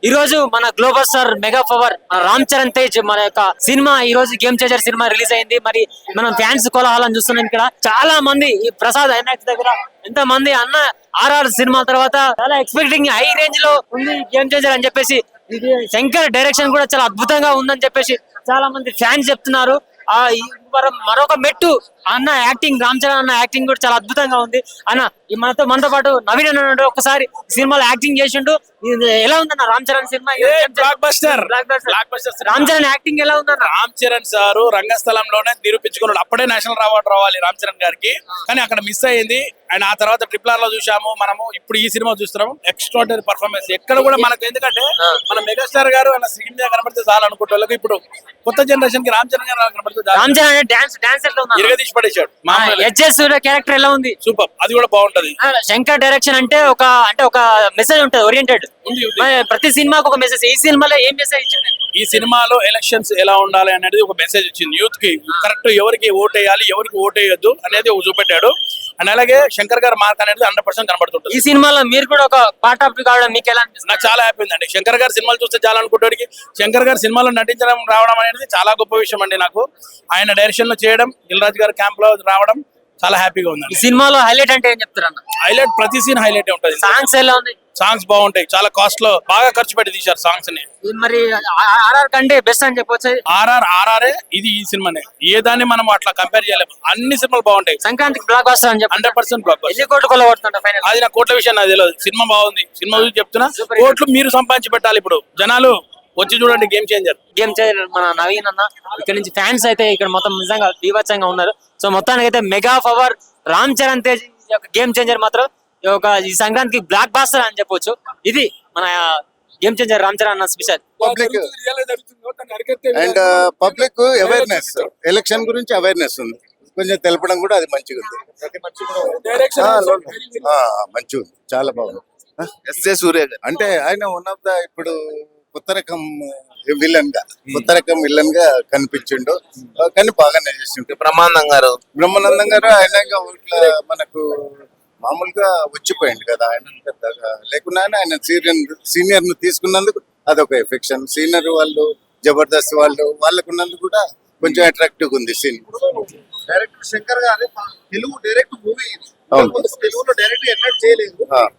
ఈ రోజు మన global star mega power Ram Charan Tej మన యొక్క సినిమా ఈ రోజు గేమ్ చేంజర్ సినిమా రిలీజ్ అయింది. మరి మనం ఫ్యాన్స్ కోలాహలం చూస్తున్నాం. ఇక్కడ చాలా మంది ఈ ప్రసాద్ ఐమాక్స్ దగ్గర ఎంత మంది అన్న ఆర్ఆర్ సినిమా తర్వాత చాలా ఎక్స్పెక్టింగ్ హై రేంజ్ లో ఉంది గేమ్ చేంజర్ అని చెప్పేసి, ఇది శంకర్ డైరెక్షన్ కూడా చాలా అద్భుతంగా ఉందని చెప్పేసి చాలా మంది ఫ్యాన్స్ చెప్తున్నారు. మరొక మెట్టు అన్న యాక్టింగ్, రామ్ చరణ్ అన్న యాక్టింగ్ కూడా చాలా అద్భుతంగా ఉంది. అన్న మనతో పాటు నవీన్ అన్న ఒకసారి సినిమాలో యాక్టింగ్ చేసిండు. ఎలా ఉందన్న Ram Charan cinema? Block buster. Ram Charan acting ఎలా ఉందన్న? రామ్ చరణ్ సారు రంగస్థలంలోనే నిరూపించుకున్నాడు. అప్పుడే నేషనల్ అవార్డు రావాలి రామ్ చరణ్ గారికి, కానీ అక్కడ మిస్ అయ్యింది. అండ్ ఆ తర్వాత ట్రిపుల్ ఆర్ లో చూసాము మనము, ఇప్పుడు ఈ సినిమా చూస్తున్నాము. ఎక్స్ట్రాడనరీ పర్ఫార్మెన్స్ ఎక్కడ కూడా మనకు, ఎందుకంటే మన మెగాస్టార్ గారు అలా స్క్రీన్ మీద కనబడితే చాలా అనుకుంటే వాళ్ళకి, ఇప్పుడు కొత్త జనరేషన్ కి రామ్ చరణ్ గారు కనబడితే రామ్ చరణ్ డాన్స్ ఎట్లా ఉంది? ఇరగదీసి పడేశాడు. హెచ్ఎస్ క్యారెక్టర్ ఎలా ఉంది? సూపర్, అది కూడా బాగుంటది. శంకర్ డైరెక్షన్ అంటే ఒక మెసేజ్ ఉంటది, ఓరియంటెడ్. ప్రతి సినిమాకి ఒక మెసేజ్. ఈ సినిమాలో ఏం మెసేజ్ ఇచ్చింది? ఈ సినిమాలో ఎలక్షన్స్ ఎలా ఉండాలి అనేది ఒక మెసేజ్ ఇచ్చింది. యూత్ కి కరెక్ట్ ఎవరికి ఓట్ వేయాలి, ఎవరికి ఓట్ వేయొద్దు అనేది చూపెట్టాడు. అండ్ అలాగే శంకర్ గారి మార్క్ అనేది 100% కనబడుతుంది. ఈ సినిమాలో మీరు కూడా ఒక పార్ట్ ఆఫ్ కావడం మీకు ఎలా అనిపిస్తుంది? నాకు చాలా హ్యాపీ ఉందండి. శంకర్ గారి సినిమాలు చూస్తే చాలా అనుకుంటాడికి శంకర్ గారి సినిమాలో నటించడం రావడం అనేది చాలా గొప్ప విషయం అండి. నాకు ఆయన డైరెక్షన్ లో చేయడం, దిల్ రాజు గారి క్యాంప్ లో రావడం చాలా హ్యాపీగా ఉంది. ఈ సినిమాలో హైలైట్ అంటే ఏం చెప్తారు అన్న? హైలైట్ ప్రతి సీన్ హైలైట్ ఉంటుంది. సాంగ్స్ ఎలా ఉంది? సాంగ్స్ బాగుంటాయి. చాలా కాస్ట్ లో బాగా ఖర్చు పెట్టి తీశారు సాంగ్స్ ని. మరి ఆర్ఆర్ కంటే బెస్ట్ అని చెప్పొచ్చు. ఆర్ఆర్ఏ ఇది ఈ సినిమానే, ఏ దాన్ని మనం అట్లా కంపేర్ చేయలేము. అన్ని సినిమాలు బాగుంటాయి. సంక్రాంతికి బ్లాక్ బస్టర్ అని చెప్పి 100% బ్లాక్ బస్టర్. ఎన్ని కోట్లు కొలగొడుతుంటా ఫైనల్? అది నా కోట్ల విషయం నాకు తెలియదు. సినిమా బాగుంది. సినిమా చూసి చెప్తున్నా, కోట్లు మీరు సంపాదించి పెట్టాలి. ఇప్పుడు జనాలు వచ్చి చూడండి గేమ్ చేంజర్. మన నవీన్ అన్న ఇక్కడ నుంచి ఫ్యాన్స్ అయితే ఇక్కడ మొత్తం నిజంగా బీభత్సంగా ఉన్నారు. సో మొత్తానికి అయితే mega power Ram Charan Tej game changer మాత్రం ఈ సంక్రాంతికి బ్లాక్ బాస్టర్ అని చెప్పొచ్చు. ఇది మన గేమ్ చేంజర్ రామ్ చరణ్ అన్న special. And public awareness, election గురించి అవేర్నెస్ ఉంది కొంచెం తెలపడం కూడా అది మంచిగా ఉంది. మంచిగా ఉంది, చాలా బాగుంది. ఎస్ఏ సూర్య అంటే ఆయన వన్ ఆఫ్ ద ఇప్పుడు కొత్త రకం విలన్ గా కనిపించిండు, కానీ బాగానే చేసిండు. బ్రహ్మానందం గారు ఆయన మనకు మామూలుగా వచ్చిపోయింది కదా, ఆయన పెద్దగా లేకున్నా ఆయన సీనియర్ ను తీసుకున్నందుకు అదొక ఎఫెక్షన్. సీనియర్ వాళ్ళు జబర్దస్త్ వాళ్ళకు ఉన్నందుకు కూడా కొంచెం అట్రాక్టివ్ ఉంది సీన్. డైరెక్టర్ శంకర్ గారు తెలుగు డైరెక్ట్ మూవీ తెలుగులో డైరెక్ట్ ఎన్నట్టు చేయలేదు.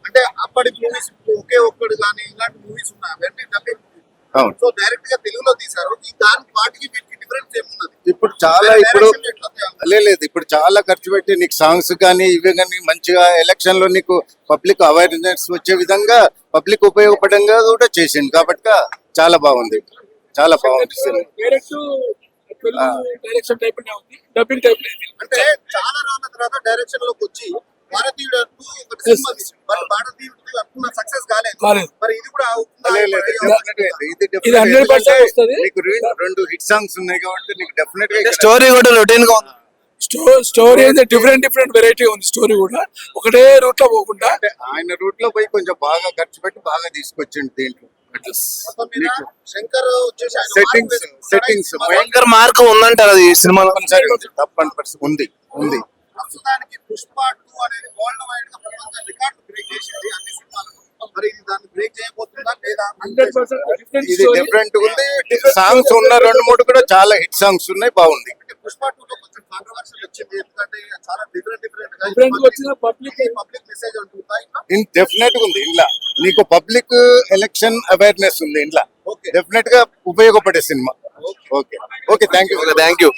అంటే అప్పటి మూవీస్ ఒకే ఒక్కడు కానీ ఇలాంటి మూవీస్ ఉన్నాయి, అవన్నీ డబ్బింగ్. సో డైరెక్ట్ గా తెలుగులో తీసారు. దానికి వాటికి డిఫరెన్స్ ఏమున్నది? ఇప్పుడు చాలా లేదు ఇప్పుడు చాలా ఖర్చు పెట్టి నీకు సాంగ్స్ కానీ ఇవే కానీ మంచిగా ఎలక్షన్ లో నీకు పబ్లిక్ అవేర్నెస్ వచ్చే విధంగా పబ్లిక్ ఉపయోగపడంగా కూడా చేసిండు. కాబట్టి చాలా బాగుంది, చాలా బాగుంది. అంటే చాలా రోజుల తర్వాత డైరెక్షన్ లోకి వచ్చి భారతీయుడు సక్సెస్ కాలేదు. మరి ఇది కూడా నీకు 2 హిట్ సాంగ్స్ ఉన్నాయి కాబట్టి నీకు డెఫినెట్ గా స్టోరీ కూడా రొటీన్ గా ఉంది. స్టోరీ అయితే డిఫరెంట్ వెరైటీ ఉంది. స్టోరీ కూడా ఒకటే రూట్ లో పోకుండా ఆయన రూట్ లో పోయి కొంచెం బాగా ఖర్చు పెట్టి బాగా తీసుకొచ్చిండు దీంట్లో. సెట్టింగ్స్ భయంకర మార్క్ ఉందంటారు ఈ సినిమాలో. తప్పనిసరి ఉంది. ప్రస్తుతానికి పుష్ప 2 అనేది వరల్డ్ వైడ్ గా ప్రపంచ రికార్డు బ్రేక్ చేసింది అన్ని సినిమాలు. మరి ఇది దాన్ని బ్రేక్ చేయబోతుందా లేదా? 100% ఇది డిఫరెంట్ ఉంది. సాంగ్స్ ఉన్న 2-3 కూడా చాలా హిట్ సాంగ్స్ ఉన్నాయి, బాగుంది. పుష్ప 2 లో కొంచెం కాంట్రవర్షియల్ వచ్చింది, ఎందుకంటే చాలా డిఫరెంట్ పబ్లిక్ మెసేజ్ ఉంటుందా? డెఫినెట్ గా ఉంది. ఇంట్లో నీకు పబ్లిక్ ఎలక్షన్ అవేర్నెస్ ఉంది, ఇంట్లో డెఫినెట్ గా ఉపయోగపడే సినిమా. Okay thank you.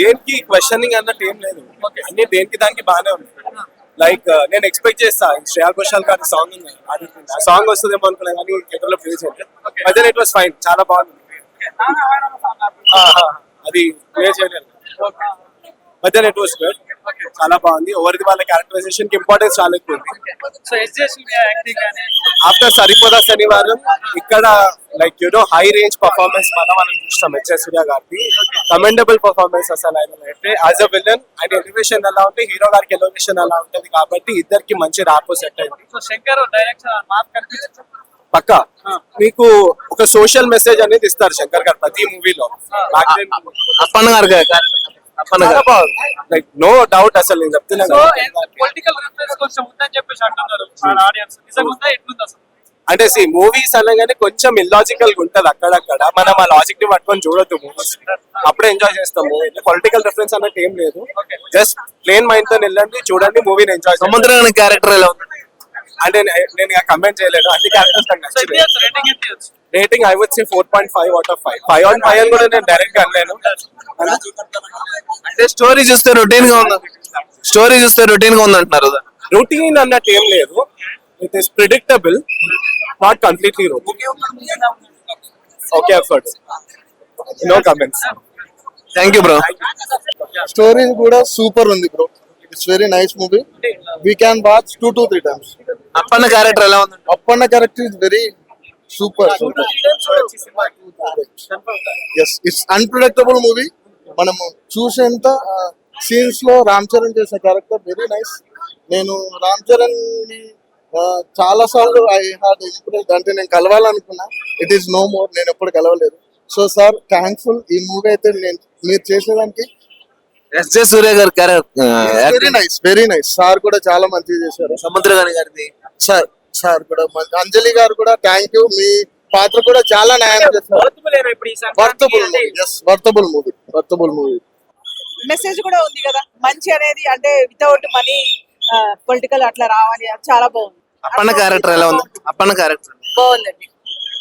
దేనికి క్వశ్చనింగ్ అన్నట్టు ఏం లేదు, అన్ని దేనికి దానికి బాగానే ఉంది. లైక్ నేను ఎక్స్పెక్ట్ చేస్తా శ్రేయా ఘోషాల్ గారి సాంగ్ ఉంది, ఆ సాంగ్ వస్తుందేమో అనుకున్నా కానీ థియేటర్లో ప్లే చేయలేదు. అయితే ఇట్ వాస్ ఫైన్, చాలా బాగుంది. అది ప్లే చేయలేదు, బట్ ఇట్ వాస్ గుడ్, చాలా బాగుంది. ఎవరిది వాళ్ళ క్యారెక్టరైజేషన్ కి ఇంపార్టెన్స్ చాలా ఎక్కువ ఉంది. ఆఫ్టర్ సరిపోదా శనివారం ఇక్కడ లైక్ హై రేంజ్ పర్ఫార్మెన్స్ మనం చూస్తాం హెచ్ఎస్ సూర్య గారికి. కమెండబుల్ పర్ఫార్మెన్స్ అసలు ఆయన అయితే యాజ్ అ విలన్ ఆయన ఎలివేషన్ ఎలా ఉంటే హీరో గారికి ఎలివేషన్ ఎలా ఉంటది కాబట్టి ఇద్దరికి మంచి రాపో సెట్ అయింది. పక్కా మీకు ఒక సోషల్ మెసేజ్ అనేది ఇస్తారు శంకర్ గారు ప్రతి మూవీలో. అప్పన్న గారు లైక్ నో డౌట్ అసలు నేను చెప్తున్నా అంటే మూవీస్ అనగానే కొంచెం ఇల్లాజికల్ గా ఉంటది అక్కడక్కడ, మనం ఆ లాజిక్ ని పట్టుకొని చూడొద్దు మూవీస్, అప్పుడే ఎంజాయ్ చేస్తాము. పొలిటికల్ రిఫరెన్స్ అన్నట్టు ఏం లేదు, జస్ట్ ప్లేన్ మైండ్ తో వెళ్ళండి, చూడండి, మూవీని ఎంజాయ్. సముద్రం క్యారెక్టర్ ఎలా ఉంది? అంటే నేను కమెంట్ చేయలేను, అన్ని క్యారెక్టర్స్ నాకు నచ్చింది. Rating I would say 4.5 out of 5. 5 on 5 అని కూడా నేను డైరెక్ట్ గా అనలేను. అంటే స్టోరీ చూస్తే రొటీన్ గా ఉంది, స్టోరీ చూస్తే రొటీన్ గా ఉంది అంటున్నారు. రొటీన్ అన్నట్టు ఏం లేదు, it is predictable, not completely routine. Okay efforts, no comments. Thank you bro. Story కూడా సూపర్ ఉంది bro. It's very nice movie. We can watch 2 to 3 times. Appanna character ఎలా ఉంది? Appanna character is very super. Yes, it's unpredictable movie. మనము చూసేంత scenes లో రామ్ చరణ్ చేసిన character very nice. నేను రామ్ చరణ్ ని చాలా సార్లు ఐ హాడ్ ఇంప్రెస్డ్, అంటే నేను కలవాలనుకున్నా, ఇట్ ఈస్ నో మోర్, నేను ఎప్పుడు కలవలేదు. సో సార్ థ్యాంక్ఫుల్, ఈ మూవీ అయితే నేను మీరు చేసేదానికి. ఎస్జే సూర్య గారి very nice, very nice. Sir కూడా చాలా మంచిగా చేశారు. సముద్రగాని గారిది సార్ కూడా అంజలి గారు కూడా థ్యాంక్ యూ. మీ పాత్ర కూడా చాలా న్యాయం చేశారు. Worthable movie. మెసేజ్ కూడా ఉంది కదా, మంచి అనేది అంటే వితౌట్ మనీ పొలిటికల్ అట్లా రావాలి, అది చాలా బాగుంది. అప్పన్న క్యారెక్టర్ ఎలా ఉంది? అప్పన్న క్యారెక్టర్ బాగుందండి.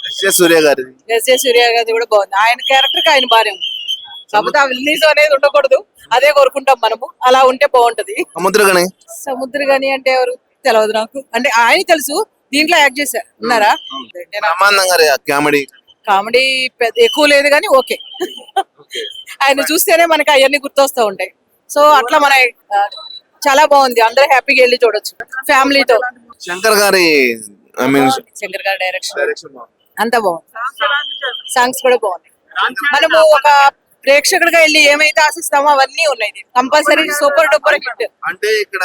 ఎస్జే సూర్య గారిది ఎస్జే సూర్య గారి కూడా బాగుంది. ఆయన క్యారెక్టర్ కి ఆయన బాగానే ఉంది, కాకపోతే ఆ విల్లీస్ అనేది ఉండకూడదు, అదే కోరుకుంటాం మనము, అలా ఉంటే బాగుంటది. సముద్రగని అంటే ఎవరు తెలియదు నాకు, అంటే ఆయన తెలుసు, దీంట్లో యాక్ట్ చేశారు ఉన్నారా. బ్రహ్మానందం గారి కామెడీ పెద్ద ఎక్కువ లేదు కానీ ఓకే, ఆయన చూస్తేనే మనకి అవన్నీ గుర్తొస్తూ ఉంటాయి. సో అట్లా మన చాలా బాగుంది, అందరూ హ్యాపీగా వెళ్ళి చూడొచ్చు ఫ్యామిలీతో. శంకర్ గారి శంకర్ గారి డైరెక్షన్ అంతా బాగుంది, సాంగ్స్ కూడా బాగున్నాయి. మనము ఒక ప్రేక్షకుడిగా వెళ్ళి ఏమైతే ఆశిస్తామో అవన్నీ ఉన్నాయి, కంపల్సరీ సూపర్ డూపర్ హిట్. అంటే ఇక్కడ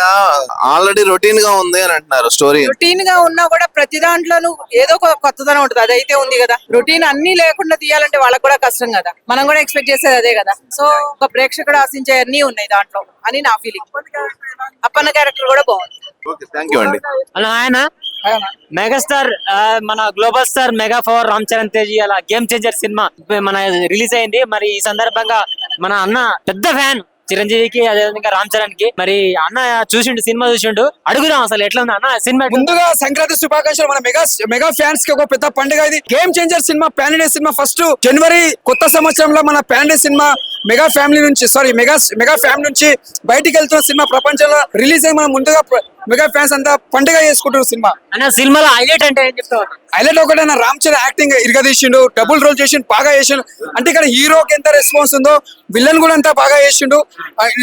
ఆల్రెడీ రొటీన్ గా ఉంది అని అంటున్నారు. స్టోరీ రొటీన్ గా ఉన్నా కూడా ప్రతి దాంట్లోనూ ఏదో ఒక కొత్తదనం ఉంటుంది, అదైతే ఉంది కదా. రొటీన్ అన్ని లేకుండా తీయాలంటే వాళ్ళకి కూడా కష్టం కదా, మనం కూడా ఎక్స్పెక్ట్ చేసేది అదే కదా. సో ఒక ప్రేక్షకుడు ఆశించే అన్ని ఉన్నాయి దాంట్లో అని నా ఫీలింగ్. అప్పన్న క్యారెక్టర్ కూడా బాగుంది. థ్యాంక్ యూ అండి. అలా ఆయన మెగాస్టార్, మన global star mega power Ram Charan Tej అలా గేమ్ చేంజర్ సినిమా మన రిలీజ్ అయింది. మరి ఈ సందర్భంగా మన అన్న పెద్ద ఫ్యాన్ చిరంజీవికి, అదేవిధంగా రామ్ చరణ్ కి. మరి అన్న చూసిండు, సినిమా చూసిండు, అడుగుదాం అసలు ఎట్లా ఉంది అన్న సినిమా. ముందుగా సంక్రాంతి శుభాకాంక్షలు. మన మెగా ఫ్యాన్స్ కి ఒక పెద్ద పండుగ ఇది. Game changer cinema pan India cinema. First జనవరి కొత్త సంవత్సరంలో మన pan India cinema mega family నుంచి బయటికి వెళ్తున్న సినిమా ప్రపంచంలో రిలీజ్ అయ్యి మనం ముందుగా మెగా ఫ్యాన్స్ అంతా పండుగ చేసుకుంటున్న సినిమా. అన్న సినిమాలో హైలైట్ అంటే ఏం చెప్తావు? హైలైట్ ఒకటే, రామ్ చరణ్ యాక్టింగ్ ఇరగదీసిండు, డబుల్ రోల్ చేసిండు, బాగా చేసిండు. అంటే ఇక్కడ హీరోకి ఎంత రెస్పాన్స్ ఉందో విలన్ కూడా అంతా బాగా చేసిండు.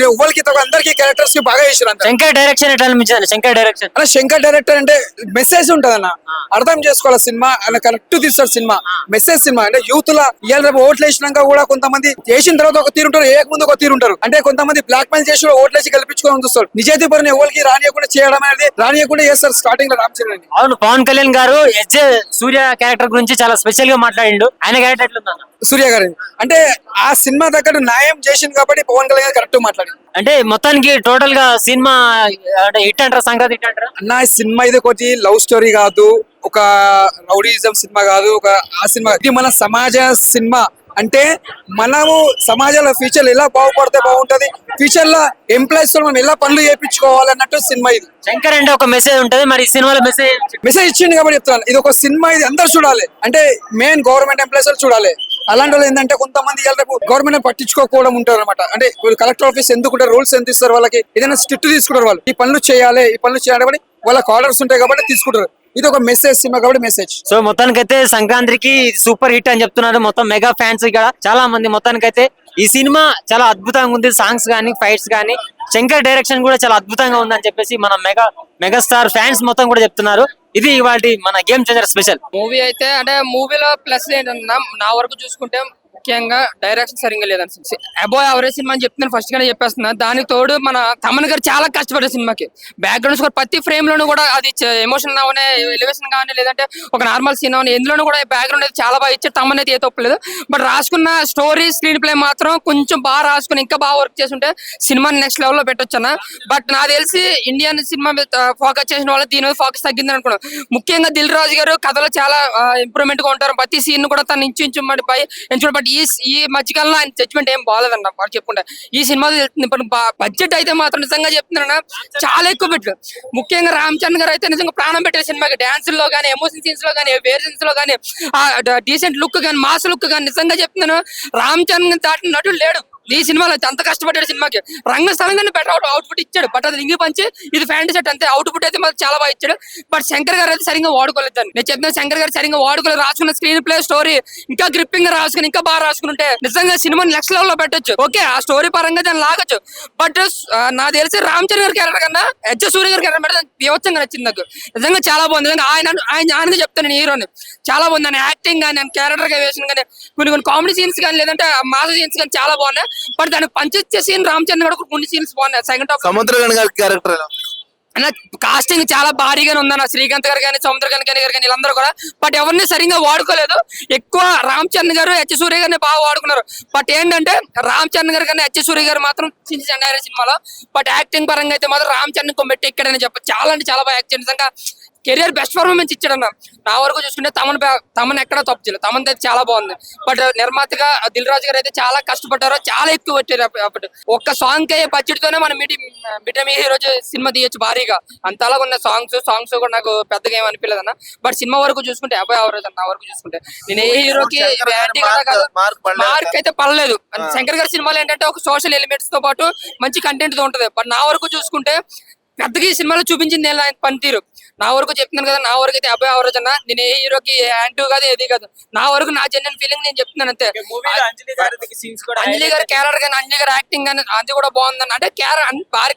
ఎవరికి అందరికి క్యారెక్టర్స్ కి బాగా చేసిండు. శంకర్ డైరెక్షన్ ఎట్లా అనిపించింది? శంకర్ డైరెక్టర్ అంటే మెసేజ్ ఉంటది అన్న, అర్థం చేసుకోవాలి సినిమా అన్న, కరెక్ట్ తీస్తాడు సినిమా. మెసేజ్ సినిమా అంటే యూత్ లా ఇవాళ రేపు ఓట్లు వేసినాక కూడా కొంతమంది చేసిన తర్వాత ఒక తీరు ఉంటారు, ఏక ముందు ఒక తీరు ఉంటారు. అంటే కొంతమంది బ్లాక్ మెయిల్ చేసి ఓట్లు వేసి గెలిపించుకోవాలని చూస్తారు. నిజాయితీ పరుని ఎవరికి రానియకుండా చేయడం అనేది రానియకుండా చేస్తారు స్టార్టింగ్ లో రామ్ చరణ్. అవును, పవన్ కళ్యాణ్ గారు ఎస్జే సూర్య క్యారెక్టర్ గురించి చాలా స్పెషల్ గా మాట్లాడిండు. ఆయన క్యారెక్టర్ ఎట్లుందన్న? సూర్య గారి అంటే ఆ సినిమా దగ్గర న్యాయం చేసింది కాబట్టి పవన్ కళ్యాణ్ గారు కరెక్ట్ మాట్లాడింది. అంటే మొత్తానికి టోటల్ గా సినిమా అంటే హిట్ అంటారా? సంక్రాంతి హిట్ అంటారా? అన్న ఈ సినిమా ఇది ఒకటి లవ్ స్టోరీ కాదు, ఒక రౌడీజం సినిమా కాదు, ఒక ఆ సినిమా ఇది మన సమాజ సినిమా. అంటే మనము సమాజంలో ఫ్యూచర్ ఎలా బాగుపడితే బాగుంటది, ఫ్యూచర్ లో ఎంప్లాయీస్ తో మనం ఎలా పనులు చేయించుకోవాలన్నట్టు సినిమా ఇది. శంకర్ అంటే ఒక మెసేజ్ ఉంటది, మరి ఈ సినిమాలో మెసేజ్ ఇచ్చింది కాబట్టి చెప్తాను. ఇది ఒక సినిమా, ఇది అందరు చూడాలి. అంటే మెయిన్ గవర్నమెంట్ ఎంప్లాయీస్ చూడాలి. అలాంటి వాళ్ళు ఏంటంటే కొంతమంది గవర్నమెంట్ పట్టించుకోకపోవడం ఉంటారు అనమాట. అంటే కలెక్టర్ ఆఫీస్ ఎందుకుంటారు, రూల్స్ ఎంత ఇస్తారు వాళ్ళకి, ఏదైనా స్ట్రిక్ట్ తీసుకుంటారు. వాళ్ళు ఈ పనులు చేయాలి కాబట్టి వాళ్ళకి ఆర్డర్స్ ఉంటాయి కాబట్టి తీసుకుంటారు. ఇది ఒక మెసేజ్ సినిమా కాబట్టి మెసేజ్. సో మొత్తానికైతే సంక్రాంతికి సూపర్ హిట్ అని చెప్తున్నారు మొత్తం మెగా ఫ్యాన్స్ ఇక్కడ చాలా మంది. మొత్తానికైతే ఈ సినిమా చాలా అద్భుతంగా ఉంది, సాంగ్స్ గానీ ఫైట్స్ గానీ, శంకర్ డైరెక్షన్ కూడా చాలా అద్భుతంగా ఉంది అని చెప్పేసి మన మెగాస్టార్ ఫ్యాన్స్ మొత్తం కూడా చెప్తున్నారు. ఇది ఇవాళ మన గేమ్ చేంజర్ స్పెషల్ మూవీ అయితే. అంటే మూవీలో ప్లస్ ఏంటన్నా నా వరకు చూసుకుంటే ముఖ్యంగా డైరెక్షన్ సరిగ్గా లేదండి. అబో యావరేజ్ సినిమా అని చెప్తున్నాను ఫస్ట్ గానే చెప్పేస్తున్నా. దానికి తోడు మన తమన్ గారు చాలా కష్టపడ్డారు సినిమాకి. బ్యాక్గ్రౌండ్ స్కోర్ ప్రతి ఫ్రేమ్ లోనూ కూడా అది ఎమోషన్ అవనే ఎలివేషన్ కానీ లేదంటే ఒక నార్మల్ సీన్ అవని ఎందులోనూ కూడా బ్యాక్గ్రౌండ్ అయితే చాలా బాగా ఇచ్చారు. తమన్ అయితే ఏ తప్పలేదు. బట్ రాసుకున్న స్టోరీ స్క్రీన్ ప్లే మాత్రం కొంచెం బాగా రాసుకుని ఇంకా బాగా వర్క్ చేస్తుంటే సినిమాని నెక్స్ట్ లెవెల్ లో పెట్టొచ్చు అన్న. బట్ నాకు తెలిసి ఇండియన్ సినిమా మీద ఫోకస్ చేసిన వాళ్ళు దీని మీద ఫోకస్ తగ్గిందని అనుకున్నాను. ముఖ్యంగా దిల్ రాజు గారు కథలో చాలా ఇంప్రూవ్మెంట్ గా ఉంటారు. ప్రతి సీన్ కూడా తను ఇంచు పై ఎంచుకుంటే. బట్ ఈ మధ్యకాలంలో ఆయన జడ్జ్మెంట్ ఏం బాగాలేదన్న వాళ్ళు చెప్పుకుంటే. ఈ సినిమా బడ్జెట్ అయితే మాత్రం నిజంగా చెప్తున్నా చాలా ఎక్కువ పెట్టు. ముఖ్యంగా రామ్ చరణ్ గారు అయితే నిజంగా ప్రాణం పెట్టారు సినిమాకి. డాన్స్ లో కానీ ఎమోషన్ సీన్స్ లో కానీ వేర్ సీన్స్ లో కానీ డీసెంట్ లుక్ కానీ మాస్ లుక్ కానీ నిజంగా చెప్తున్నాను రామ్ చరణ్ దాటిన నటుడు లేడు ఈ సినిమాలో. అంత కష్టపడ్డాడు సినిమాకి. రంగస్థలం కానీ బెటర్ అవుట్పుట్ ఇచ్చాడు. బట్ అది లింగి పంచి ఇది ఫ్యాంటసీ సెట్ అంతే. అవుట్పుట్ అయితే మాకు చాలా బాగా ఇచ్చాడు. బట్ శంకర్ గారు అయితే సరిగ్గా వాడుకోలేదు. నేను చెప్తున్నా శంకర్ గారు సరిగ్గా వాడుకోలేదు. రాసుకున్న స్క్రీన్ ప్లే స్టోరీ ఇంకా గ్రిప్పింగ్ గా రాసుకుని ఇంకా బాగా రాసుకుంటే నిజంగా సినిమాని నెక్స్ట్ లెవెల్ లో పెట్టొచ్చు. ఓకే ఆ స్టోరీ పరంగా దాన్ని లాగొచ్చు. బట్ నాకు తెలిసి రామ్ చరణ్ గారి క్యారెక్టర్ కన్నా హెచ్ సూర్య గారి క్యారెక్టర్ పెడితే దేవచ్చంగా నచ్చింది నాకు. నిజంగా చాలా బాగుంది. నిజంగా ఆయన చెప్తాను నేను హీరోని చాలా బాగుంది. ఆయన యాక్టింగ్ కానీ ఆయన క్యారెక్టర్ గా వేసిన కానీ కొన్ని కామెడీ సీన్స్ కానీ లేదంటే మాస సీన్స్ కానీ చాలా బాగున్నాయి. బట్ దానికి పంచొచ్చే సీన్ రామ్ చరణ్ కూడా కొన్ని సీన్స్ బాగున్నాయి. సెకండ్ హాఫ్ సముద్రగన్ గారి క్యారెక్టర్ అన్న కాస్టింగ్ చాలా భారీగానే ఉందన్న. శ్రీకాంత్ గారు కానీ సముద్రకాంత్ గారు కానీ వీళ్ళందరూ కూడా. బట్ ఎవరిని సరిగ్గా వాడుకోలేదు. ఎక్కువ రామ్ చరణ్ గారు హెచ్ సూర్య గారిని బాగా వాడుకున్నారు. బట్ ఏంటంటే రామ్ చరణ్ గారు కానీ హెచ్ సూర్య గారు మాత్రం చించారు సినిమాలో. బట్ యాక్టింగ్ పరంగా అయితే మాత్రం రామ్ చరణ్ కొమ్మెట్టి ఎక్కడని చెప్పచ్చు. చాలా అంటే చాలా బాగా యాక్ట్ చేయండి. నిజంగా కెరియర్ బెస్ట్ పర్ఫార్మెన్స్ ఇచ్చాడన్న. నా వరకు చూసుకుంటే తమన్ ఎక్కడ తప్పు చేయలేదు. తమన్ అయితే చాలా బాగుంది. బట్ నిర్మాతగా దిల్ రాజు గారు అయితే చాలా కష్టపడ్డారు. చాలా ఎక్కువ వచ్చారు. అప్పుడు ఒక్క సాంగ్ అయ్యే బడ్జెట్ తోనే మనం మిటమి హీరోజు సినిమా తీయొచ్చు భారీగా. అంతలాగా ఉన్న సాంగ్స్ కూడా నాకు పెద్దగా ఏం అనిపించలేదు అన్న. బట్ సినిమా వరకు చూసుకుంటే అబ్బాయి అవరేజ్ అన్న. నా వరకు చూసుకుంటే నేను ఏ హీరోకి మార్క్ అయితే పడలేదు. శంకర్ గారి సినిమాలు ఏంటంటే ఒక సోషల్ ఎలిమెంట్స్ తో పాటు మంచి కంటెంట్ తో ఉంటది. బట్ నా వరకు చూసుకుంటే పెద్దగా ఈ సినిమాలో చూపించింది పనితీరు. నా వరకు చెప్తున్నాను కదా. నా వరకు అయితే అబ్బాయి అవరేజ్ అన్న. నేను ఏ హీరోకి యాంటీ కాదు ఏది కాదు. నా వరకు నా జెన్యున్ ఫీలింగ్ నేను చెప్తున్నాను అంతే. అంజలి గారి క్యారెక్టర్ కానీ అంజలి గారి యాక్టింగ్ కానీ అది కూడా బాగుందన్న. అంటే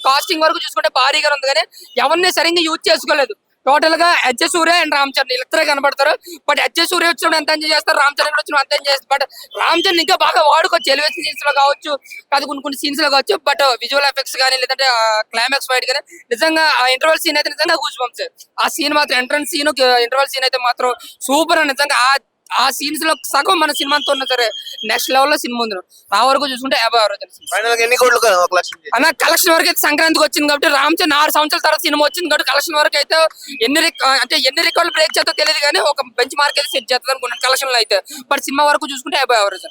కాస్టింగ్ వరకు చూసుకుంటే భారీగా ఉంది కానీ ఎవరిని సరిగ్గా యూజ్ చేసుకోలేదు. టోటల్ గా H Surya and Ram Charan ఇద్దరే కనబడతారు. బట్ హెచ్ సూర్య వచ్చినప్పుడు ఎంత ఎంజాయ్ చేస్తారు, రామ్ చరణ్ వచ్చినప్పుడు అంత ఎంజాయ్ చేస్తారు. బట్ రామ్ చరణ్ ఇంకా బాగా వాడుకోవచ్చు. ఎలివేషన్ సీన్స్ లో కావచ్చు, కాదు కొన్ని సీన్స్ లో కావచ్చు. బట్ విజువల్ ఎఫెక్ట్స్ కానీ లేదంటే క్లైమాక్స్ ఫైట్ కానీ నిజంగా ఆ ఇంటర్వల్ సీన్ అయితే నిజంగా గూస్ బంప్స్. ఆ సీన్ మాత్రం ఎంట్రన్స్ సీన్ ఇంటర్వల్ సీన్ అయితే మాత్రం సూపర్ అని. నిజంగా ఆ సీన్స్ లో సగం మన సినిమాతో ఉన్నా సరే నెక్స్ట్ లెవెల్ లో సినిమా ఉంది. నా వరకు చూసుకుంటే అబౌవ్ యావరేజ్ ఎన్ని కోట్లు అన్న. కలెక్షన్ వరకు అయితే సంక్రాంతికి వచ్చింది కాబట్టి రామ్ చరణ్ 6 సంవత్సరాల తర్వాత సినిమా వచ్చింది కాబట్టి కలెక్షన్ వరకు అయితే ఎన్ని రికార్డులు బ్రేక్ చేస్తో తెలియదు కానీ ఒక బెంచ్ మార్క్ అయితే సెట్ చేస్తుంది అనుకున్నాను కలెక్షన్ లో అయితే. బట్ సినిమా వరకు చూసుకుంటే అబౌవ్ యావరేజ్.